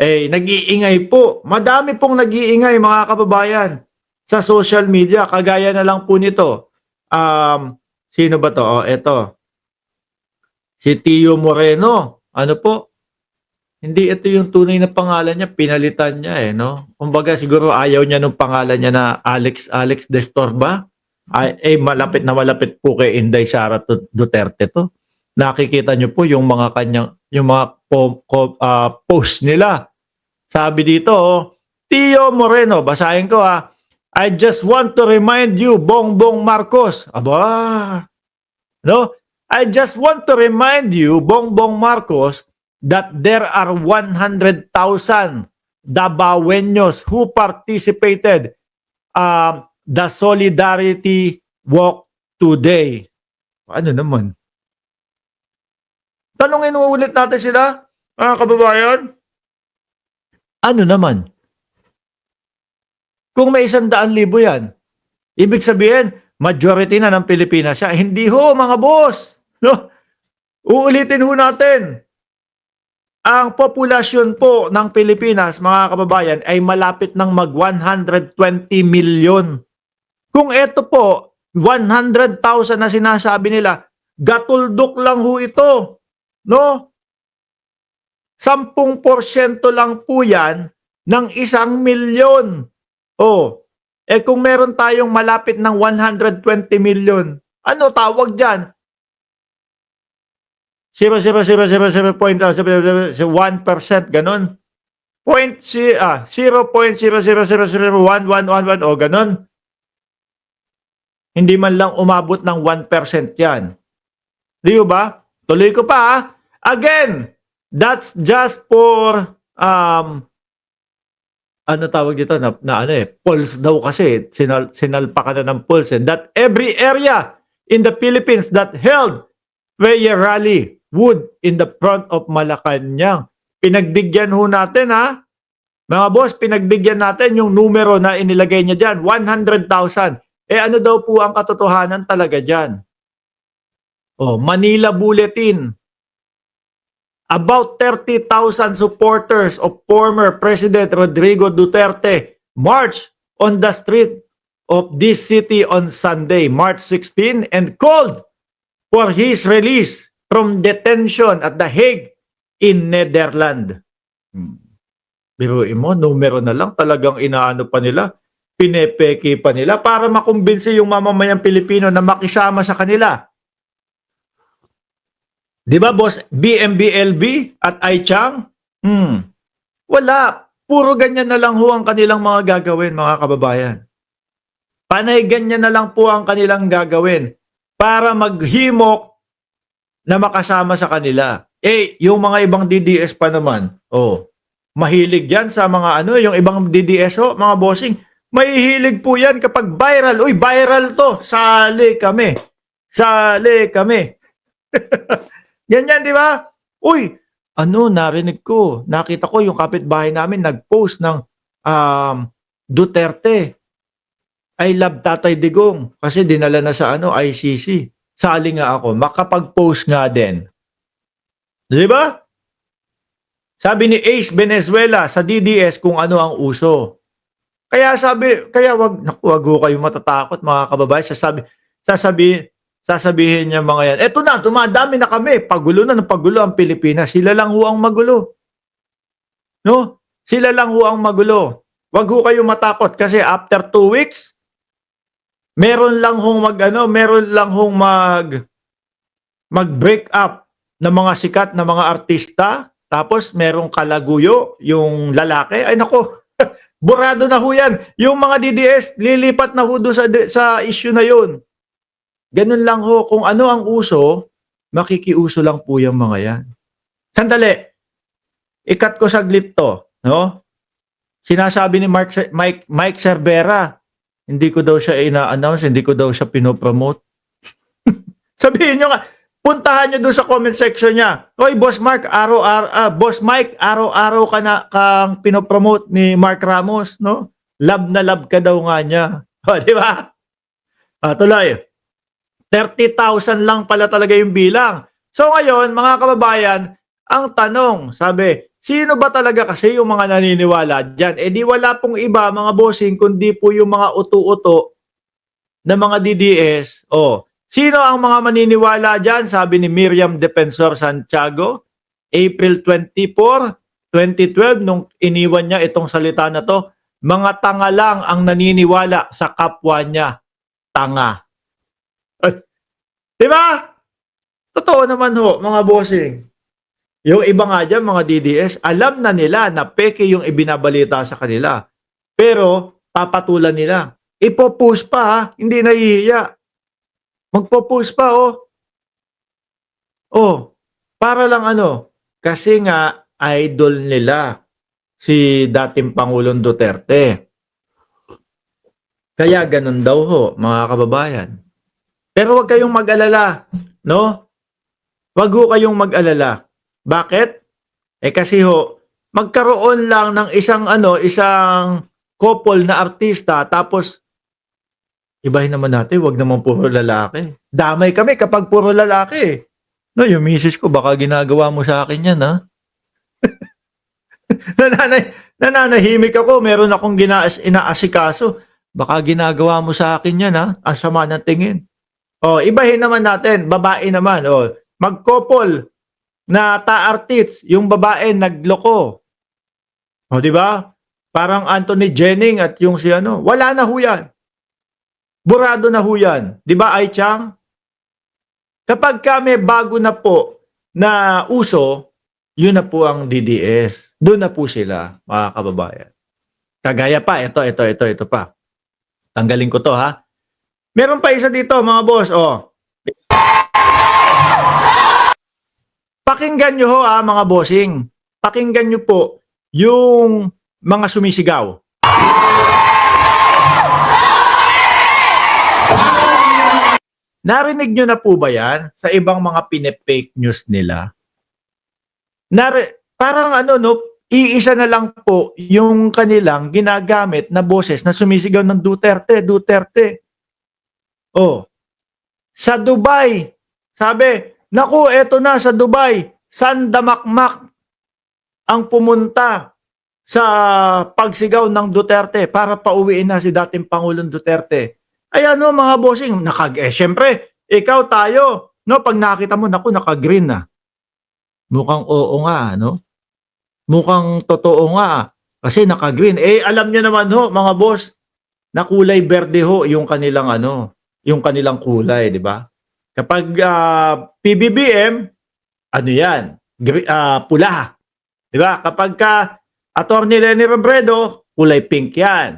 nag-iingay po. Madami pong nag-iingay mga kababayan sa social media. Kagaya na lang po nito. Sino ba to? Eto. Si Tio Moreno. Ano po? Hindi ito yung tunay na pangalan niya. Pinalitan niya no? Kumbaga siguro ayaw niya nung pangalan niya na Alex Destorba. Malapit na malapit po kay Inday Sara Duterte to. Nakikita niyo po yung mga post nila. Sabi dito, Tio Moreno, basahin ko I just want to remind you, Bongbong Marcos. Aba, no? I just want to remind you, Bongbong Marcos, that there are 100,000 Dabaweños who participated the Solidarity Walk today. Ano naman? Tanungin ulit natin sila, mga kababayan. Ano naman? Kung may 100,000 yan, ibig sabihin, majority na ng Pilipinas siya. Hindi ho, mga boss. No? Uulitin ho natin. Ang populasyon po ng Pilipinas, mga kababayan, ay malapit ng mag 120 million. Kung ito po, 100,000 na sinasabi nila, gatuldok lang ho ito. No? 10% lang po yan ng 1 milyon. Kung meron tayong malapit ng 120 million, ano tawag dyan? 0.000.1%, ganon. 0.0000111, ganon. Hindi man lang umabot ng 1% yan. Di ba? Tuloy ko pa Again, that's just for ano tawag dito pulse daw kasi sinalpa ka na ng pulse that every area in the Philippines that held prayer rally would in the front of Malacanang. Pinagbigyan ho natin mga boss, pinagbigyan natin yung numero na inilagay niya dyan, 100,000. Ano daw po ang katotohanan talaga dyan? Manila Bulletin. About 30,000 supporters of former President Rodrigo Duterte marched on the street of this city on Sunday, March 16, and called for his release from detention at The Hague in Netherlands. Biruin mo, numero na lang, talagang inaano pa nila, pinepeke pa nila para makumbinsi yung mamamayang Pilipino na makisama sa kanila. Di ba, boss? BMBLB at iChang? Wala. Puro ganyan na lang ho ang kanilang mga gagawin, mga kababayan. Panay ganyan na lang po ang kanilang gagawin para maghimok na makasama sa kanila. Yung mga ibang DDS pa naman, mahilig yan sa mga yung ibang DDS mga bossing. Mahihilig po yan kapag viral. Uy, viral to. Sali kami. Sali kami. Ganyan, di ba? Uy, narinig ko. Nakita ko yung kapitbahay namin nag-post ng Duterte. I love Tatay Digong kasi dinala na sa ICC. Sali nga ako. Makapag-post nga din. Di ba? Sabi ni Ace Venezuela sa DDS kung ano ang uso. Kaya wag ho kayo matatakot mga kababayan. Sasabihin niya mga yan, eto na, dumadami na kami. Pagulo na ng pagulo ang Pilipinas. Sila lang ho ang magulo. No? Sila lang ho ang magulo. Wag ho kayo matakot kasi after 2 weeks, meron lang hong mag-break up ng mga sikat na mga artista. Tapos merong kalaguyo, yung lalaki. Ay nako, burado na ho yan. Yung mga DDS, lilipat na ho doon sa issue na yun. Ganun lang ho, kung ano ang uso, makikiuso lang po yung mga yan. Sandali, ikat ko saglit to, no? Sinasabi ni Mike Cervera, hindi ko daw siya ina-announce, hindi ko daw siya pinopromote. Sabihin nyo nga, puntahan nyo doon sa comment section niya. Hoy, Boss Mike, araw-araw ka na kang pinopromote ni Mark Ramos, no? Love na love ka daw nga niya. Di ba? Tuloy. 30,000 lang pala talaga yung bilang. So ngayon, mga kababayan, ang tanong, sabi, Sino ba talaga kasi yung mga naniniwala diyan? Eh di wala pong iba mga bossing kundi po yung mga uto-uto na mga DDS. Oh, sino ang mga maniniwala diyan? Sabi ni Miriam Defensor Santiago, April 24, 2012 nung iniwan niya itong salita na to, mga tanga lang ang naniniwala sa kapwa niya. Tanga. Di ba? Totoo naman ho, mga bossing. Yung iba nga dyan, mga DDS, alam na nila na peke yung ibinabalita sa kanila. Pero, papatulan nila. Ipo-post pa ha, hindi nahihiya. Magpo-post pa oh. Oh, para lang ano, kasi nga idol nila si dating Pangulong Duterte. Kaya ganun daw ho, mga kababayan. Pero wag kayong mag-alala, no? Wag ho kayong mag-alala. Bakit? Eh kasi ho, magkaroon lang ng isang couple na artista tapos ibahin naman natin, wag naman puro lalaki. Damay kami kapag puro lalaki. No, yung misis ko baka ginagawa mo sa akin 'yan, ha. Nananahimik ako, meron akong inaasikaso. Baka ginagawa mo sa akin 'yan, ha. Ang sama ng tingin. Oh, ibahin naman natin, babae naman, oh. Mag-couple na ta-artist, yung babae nagloko. O, di ba? Parang Anthony Jennings at yung si ano, wala na ho yan. Burado na ho yan. Di ba, Ai Chang? Kapag kami bago na po na uso, yun na po ang DDS. Doon na po sila, mga kababayan. Kagaya pa, ito pa. Tanggalin ko to, ha? Meron pa isa dito, mga boss, oh. Pakinggan nyo ho mga bossing. Pakinggan nyo po yung mga sumisigaw. Narinig nyo na po ba yan sa ibang mga pine-fake news nila? Parang ano no, iisa na lang po yung kanilang ginagamit na boses na sumisigaw ng Duterte, Duterte. Oh, sa Dubai, sabi, naku, eto na sa Dubai, sandamakmak ang pumunta sa pagsigaw ng Duterte para pauwiin na si dating Pangulong Duterte. Ay ano mga bossing, syempre, ikaw tayo, no, pag nakita mo, naku, naka-green na. Mukhang oo nga, no? Mukhang totoo nga, kasi naka-green. Eh, alam niyo naman ho, mga boss, na kulay berde ho yung kanilang yung kanilang kulay, di ba? Kapag PBBM, ano yan? Pula. Di ba? Kapag Attorney Leni Robredo, kulay pink yan.